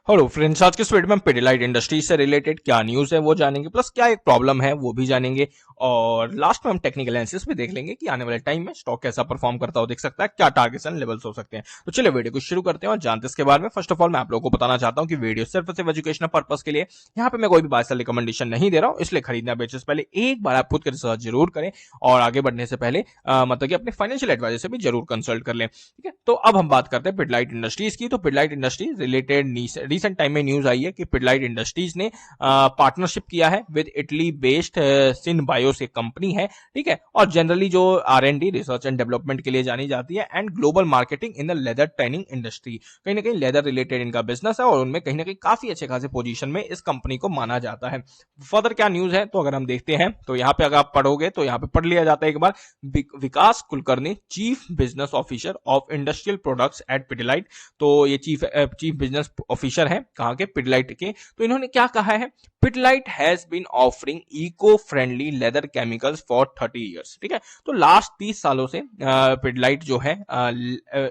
Hello friends, आज के इस वीडियो में हम पिडिलाइट इंडस्ट्री से रिलेटेड क्या न्यूज़ है वो जानेंगे, प्लस क्या एक प्रॉब्लम है वो भी जानेंगे। और लास्ट में हम टेक्निकल एनालिसिस भी देख लेंगे कि आने वाले टाइम में स्टॉक कैसा परफॉर्म करता हो दिख सकता है, क्या टारगेट्स एंड लेवल्स हो सकते हैं। तो चलिए वीडियो को शुरू करते हैं और जानते हैं इसके बारे में। फर्स्ट ऑफ ऑल मैं आप लोगों को बताना चाहता हूँ कि वीडियो सिर्फ सिर्फ एजुकेशनल पर्पस के लिए, यहाँ पे मैं कोई भी बाय सेल रिकमेंडेशन नहीं दे रहा हूँ, इसलिए खरीदना बेचने से पहले एक बार आप खुद के रिसर्च जरूर करें और आगे बढ़ने से पहले मतलब कि अपने फाइनेंशियल एडवाइजर से भी जरूर कंसल्ट कर लें। ठीक है, तो अब हम बात करते हैं पिडिलाइट इंडस्ट्रीज की। तो Pidilite industries related recent time में न्यूज आई है कि पिडिलाइट इंडस्ट्रीज ने पार्टनरशिप किया है with Italy based Synbios एक कंपनी है। ठीक है, और जनरली जो R&D रिसर्च एंड डेवलपमेंट के लिए जानी जाती है and global marketing in the leather training industry, कहीं ना कहीं लेदर रिलेटेड इनका बिजनेस है और उनमें कहीं ना कहीं काफी अच्छे खासे पोजीशन में इस कंपनी को माना जाता है। फर्दर क्या न्यूज है, तो अगर हम देखते हैं तो यहाँ पे अगर आप पढ़ोगे तो यहाँ पे पढ़ लिया जाता है एक बार, Vikas Kulkarni chief business officer of industrial products at Pidilite. तो ये चीफ बिजनेस ऑफिसर है कहाँ के, पिडिलाइट के। तो इन्होंने क्या कहा है, Pidilite has been offering eco friendly leather chemicals for 30 years. ठीक है, तो लास्ट 30 सालों से पिडिलाइट जो है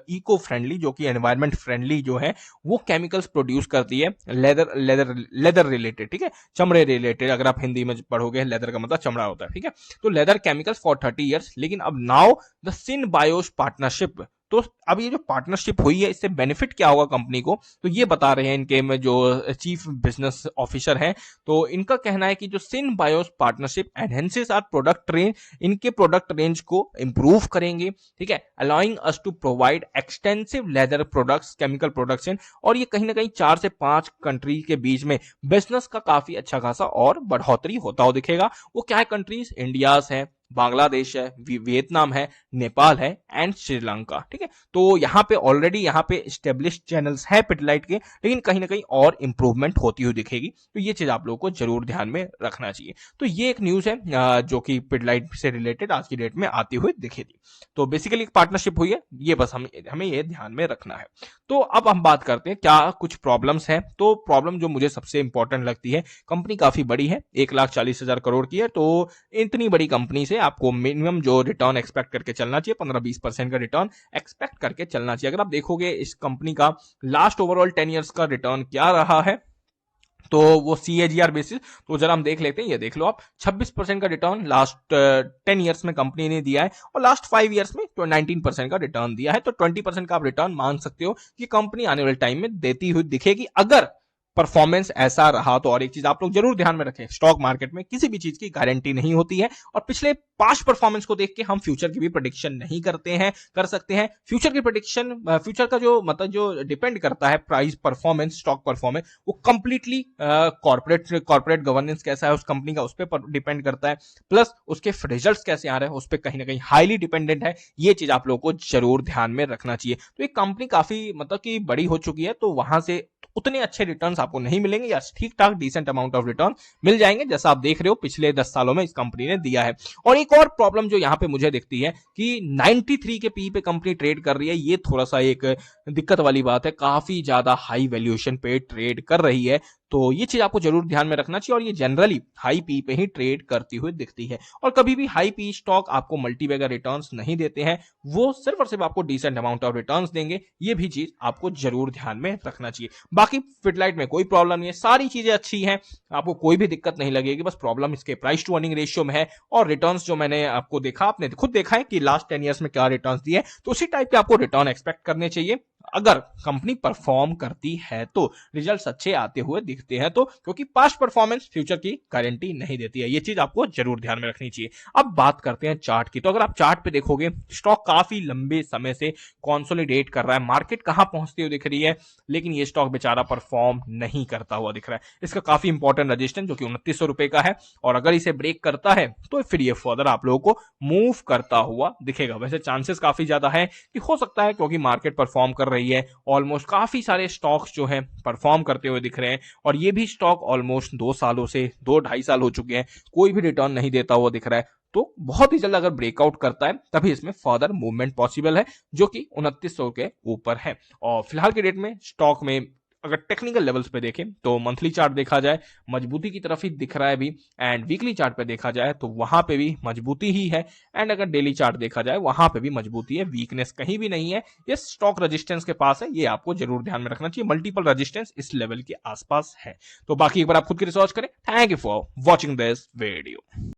इको फ्रेंडली, जो कि एनवायरमेंट फ्रेंडली जो है वो केमिकल्स प्रोड्यूस करती है लेदर लेदर लेदर रिलेटेड। ठीक है, चमड़े रिलेटेड, अगर आप हिंदी में पढ़ोगे लेदर का मतलब चमड़ा होता है। ठीक है, तो लेदर केमिकल्स फॉर 30 ईयर्स। लेकिन अब now the sin BIOS partnership, तो अब ये जो पार्टनरशिप हुई है इससे बेनिफिट क्या होगा कंपनी को, तो ये बता रहे हैं इनके में जो चीफ बिजनेस ऑफिसर हैं। तो इनका कहना है कि जो सिन BIOS partnership enhances our product range, इनके प्रोडक्ट रेंज को इंप्रूव करेंगे। ठीक है, allowing us to provide extensive leather products, chemical production, और ये कहीं ना कहीं 4 से 5 कंट्री के बीच में बिजनेस का काफी अच्छा खासा और बढ़ोतरी होता हो दिखेगा। वो क्या है कंट्रीज, इंडिया है, बांग्लादेश है, वियतनाम है, नेपाल है एंड श्रीलंका। ठीक है, तो यहाँ पे ऑलरेडी यहाँ पे स्टेब्लिश चैनल्स है पिडिलाइट के, लेकिन कहीं ना कहीं और इंप्रूवमेंट होती हुई दिखेगी। तो ये चीज आप लोगों को जरूर ध्यान में रखना चाहिए। तो ये एक न्यूज है जो कि पिडिलाइट से रिलेटेड आज की डेट में आती हुई दिखेगी। तो बेसिकली एक पार्टनरशिप हुई है, ये बस हमें ये ध्यान में रखना है। तो अब हम बात करते हैं क्या कुछ प्रॉब्लम्स हैं। तो प्रॉब्लम जो मुझे सबसे इंपॉर्टेंट लगती है, कंपनी काफी बड़ी है, 1,40,000 करोड़ की है। तो इतनी बड़ी कंपनी से आपको मिनिमम जो रिटर्न एक्सपेक्ट करके चलना चाहिए, 15-20% का रिटर्न एक्सपेक्ट करके चलना चाहिए। अगर आप देखोगे इस कंपनी का लास्ट ओवरऑल 10 ईयर्स का रिटर्न क्या रहा है, तो वो CAGR बेसिस, तो जरा हम देख लेते हैं। ये देख लो आप, 26% का रिटर्न लास्ट 10 ईयर्स में कंपनी ने दिया है और लास्ट 5 ईयर्स में तो 19% का रिटर्न दिया है। तो 20% का आप रिटर्न मान सकते हो कि कंपनी आने वाले टाइम में देती हुई दिखेगी अगर परफॉर्मेंस ऐसा रहा तो। और एक चीज आप लोग जरूर ध्यान में रखें, स्टॉक मार्केट में किसी भी चीज की गारंटी नहीं होती है और पिछले पास्ट परफॉर्मेंस को देख के हम फ्यूचर की भी प्रेडिक्शन नहीं करते हैं, कर सकते हैं। फ्यूचर की प्रेडिक्शन, फ्यूचर का जो मतलब जो डिपेंड करता है प्राइस परफॉर्मेंस, स्टॉक परफॉर्मेंस, वो कंप्लीटली कॉर्पोरेट गवर्नेंस कैसा है उस कंपनी का, उस पर डिपेंड करता है। प्लस उसके रिजल्ट्स कैसे आ रहे हैं उस पर कहीं ना कहीं हाईली डिपेंडेंट है। ये चीज आप लोगों को जरूर ध्यान में रखना चाहिए। तो एक कंपनी काफी मतलब कि बड़ी हो चुकी है, तो वहां से उतने अच्छे रिटर्न्स आपको नहीं मिलेंगे, या ठीक ठाक डिसेंट अमाउंट ऑफ रिटर्न मिल जाएंगे, जैसा आप देख रहे हो पिछले 10 सालों में इस कंपनी ने दिया है। और एक और प्रॉब्लम जो यहां पे मुझे दिखती है कि 93 के पी पे कंपनी ट्रेड कर रही है, ये थोड़ा सा एक दिक्कत वाली बात है, काफी ज्यादा हाई वैल्यूएशन पे ट्रेड कर रही है। तो ये चीज आपको जरूर ध्यान में रखना चाहिए। और ये जनरली हाई पी पे ही ट्रेड करती हुई दिखती है, और कभी भी हाई पी स्टॉक आपको मल्टीबैगर रिटर्न्स नहीं देते हैं, वो सिर्फ और सिर्फ आपको डिसेंट अमाउंट ऑफ रिटर्न्स देंगे। ये भी चीज आपको जरूर ध्यान में रखना चाहिए। बाकी पिडिलाइट में कोई प्रॉब्लम नहीं है, सारी चीजें अच्छी हैं, आपको कोई भी दिक्कत नहीं लगेगी। बस प्रॉब्लम इसके प्राइस टू अर्निंग रेशियो में है, और रिटर्न्स जो मैंने आपको देखा, आपने खुद देखा है कि लास्ट 10 ईयर्स में क्या रिटर्न्स दिए, तो उसी टाइप के आपको रिटर्न एक्सपेक्ट करने चाहिए अगर कंपनी परफॉर्म करती है, तो रिजल्ट्स अच्छे आते हुए दिखते हैं। तो क्योंकि पास्ट परफॉर्मेंस फ्यूचर की गारंटी नहीं देती है, ये चीज आपको जरूर ध्यान में रखनी चाहिए। अब बात करते हैं चार्ट की। तो अगर आप चार्ट पे देखोगे, स्टॉक काफी लंबे समय से कंसोलिडेट कर रहा है, मार्केट कहां पहुंचती हुई दिख रही है, लेकिन ये स्टॉक बेचारा परफॉर्म नहीं करता हुआ दिख रहा है। इसका काफी इंपॉर्टेंट रजिस्टेंस जो कि 2900 रुपए का है, और अगर इसे ब्रेक करता है तो फिर ये फर्दर आप लोगों को मूव करता हुआ दिखेगा। वैसे चांसेस काफी ज्यादा है कि हो सकता है, क्योंकि मार्केट परफॉर्म कर रही है, ऑलमोस्ट काफी सारे स्टॉक्स जो हैं परफॉर्म करते हुए दिख रहे हैं, और ये भी स्टॉक ऑलमोस्ट 2 सालों से 2-2.5 साल हो चुके हैं, कोई भी रिटर्न नहीं देता हुआ दिख रहा है। तो बहुत ही जल्द अगर ब्रेकआउट करता है तभी इसमें फर्दर मूवमेंट पॉसिबल है, जो कि 2900 के ऊपर है। और फिलहाल के डेट में स्टॉक में अगर टेक्निकल लेवल्स पे देखें तो मंथली चार्ट देखा जाए मजबूती की तरफ ही दिख रहा है अभी, एंड वीकली चार्ट पे देखा जाए तो वहां पे भी मजबूती ही है, एंड अगर डेली चार्ट देखा जाए वहां पे भी मजबूती है, वीकनेस कहीं भी नहीं है, ये स्टॉक रेजिस्टेंस के पास है, ये आपको जरूर ध्यान में रखना चाहिए, मल्टीपल रेजिस्टेंस इस लेवल के आसपास है। तो बाकी एक बार आप खुद की रिसर्च करें। Thank you for watching this video.